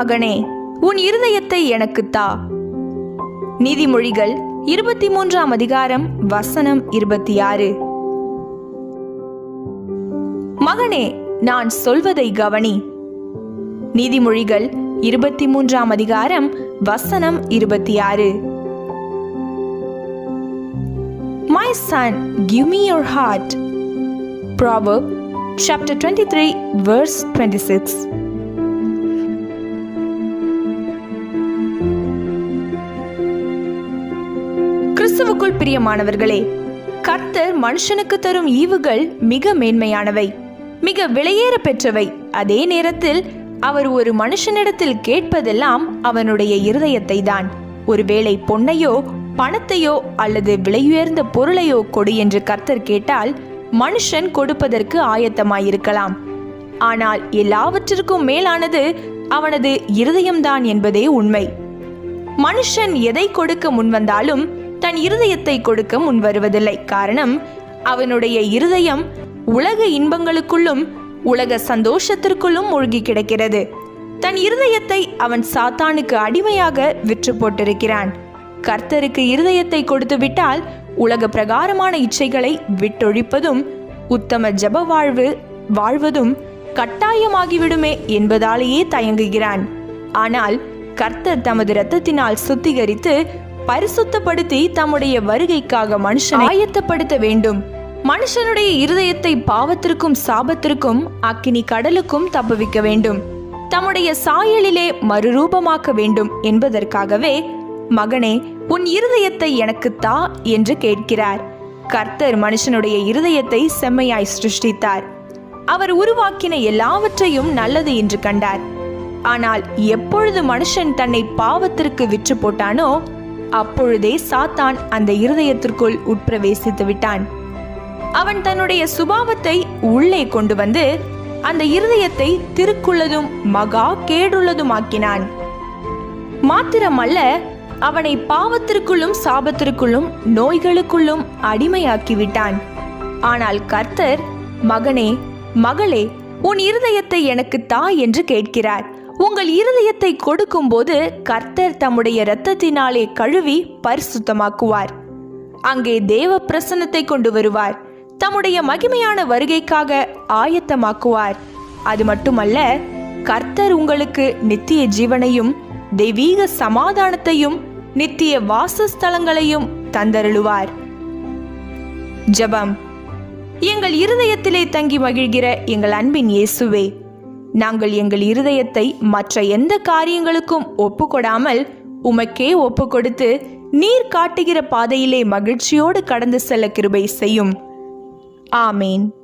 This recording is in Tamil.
மகனே, உன் இருதயத்தை எனக்குத் தா. நீதிமொழிகள் 23ஆம் அதிகாரம் வசனம் 26. மகனே, நான் சொல்வதை கவனி. நீதிமொழிகள் 23ஆம் அதிகாரம் வசனம் 26. My son, give me your heart. Proverbs chapter 23 verse 26. கிறிஸ்துவுக்குள் பிரியமானவர்களே, கர்த்தர் மனுஷனுக்கு தரும் ஈவுகள் மிக மேன்மையானவை, மிக விலையேற பெற்றவை. அதே நேரத்தில் அவர் ஒரு மனுஷனிடத்தில் கேட்பதெல்லாம் அவனுடைய இருதயத்தை தான். ஒருவேளை பொன்னையோ பணத்தையோ அல்லது விலையுயர்ந்த பொருளையோ கொடு என்று கர்த்தர் கேட்டால் மனுஷன் கொடுப்பதற்கு ஆயத்தமாயிருக்கலாம். ஆனால் எல்லாவற்றிற்கும் மேலானது அவனது இருதயம்தான் என்பதே உண்மை. மனுஷன் எதை கொடுக்க முன்வந்தாலும் தன் இருதயத்தை கொடுக்க முன்வருவதில்லை. காரணம், அவனுடைய இருதயம் உலக இன்பங்களுக்குள்ளும் உலக சந்தோஷத்திற்குள்ளும் மூழ்கி கிடக்கிறது. தன் இருதயத்தை அவன் சாத்தானுக்கு அடிமையாக விற்று போட்டிருக்கிறான். கர்த்தருக்கு இருதயத்தை கொடுத்து விட்டால் உலக பிரகாரமான இச்சைகளை விட்டொழிப்பதும் உத்தம ஜப வாழ்வதும் கட்டாயமாகிவிடுமே என்பதாலேயே தயங்குகிறான். ஆனால் கர்த்தர் தமது இரத்தத்தினால் சுத்திகரித்து பரிசுத்தப்படுத்தி தம்முடைய வருகைக்காக மனுஷனை ஆயத்தப்படுத்த வேண்டும். மனுஷனுடைய இருதயத்தை பாவத்திற்கும் சாபத்திற்கும் அக்கினி கடலுக்கும் தப்புவிக்க வேண்டும். தம்முடைய சாயலிலே மறுரூபமாக்க வேண்டும் என்பதற்காகவே மகனே, உன் இருதயத்தை எனக்குத் தா என்று கேட்கிறார். கர்த்தர் மனுஷனுடைய இருதயத்தை செம்மையாய் சிருஷ்டித்தார். அவர் உருவாக்கின எல்லாவற்றையும் நல்லது என்று கண்டார். ஆனால் எப்பொழுது மனுஷன் தன்னை பாவத்திற்கு விற்று போட்டானோ அப்பொழுதே சாத்தான் அந்த இருதயத்திற்குள் உட்பிரவேசித்து விட்டான். அவன் தன்னுடைய சுபாவத்தை உள்ளே கொண்டு வந்து அந்த இருதயத்தை திருக்குள்ளதும் மகா கேடுள்ளதுமாக்கினான். மாத்திரமல்ல, அவனை பாவத்திற்குள்ளும் சாபத்திற்குள்ளும் நோய்களுக்குள்ளும் அடிமையாக்கிவிட்டான். ஆனால் கர்த்தர், மகனே, மகளே, உன் இருதயத்தை எனக்குத் தா என்று கேட்கிறார். உங்கள் இருதயத்தை கொடுக்கும் போது கர்த்தர் தம்முடைய இரத்தத்தினாலே கழுவி பரிசுத்தமாக்குவார். அங்கே தேவ பிரசன்னத்தை கொண்டு வருவார். தம்முடைய மகிமையான வருகைக்காக ஆயத்தமாக்குவார். அது மட்டுமல்ல, கர்த்தர் உங்களுக்கு நித்திய ஜீவனையும் தெய்வீக சமாதானத்தையும் நித்திய வாசஸ்தலங்களையும் தந்தருளுவார். ஜெபம். எங்கள் இருதயத்திலே தங்கி மகிழ்கிற எங்கள் அன்பின் இயேசுவே, நாங்கள் எங்கள் இருதயத்தை மற்ற எந்த காரியங்களுக்கும் ஒப்புக்கொடாமல் உமக்கே ஒப்பு கொடுத்து நீர் காட்டுகிற பாதையிலே மகிழ்ச்சியோடு கடந்து செல்ல கிருபை செய்யும். ஆமேன்.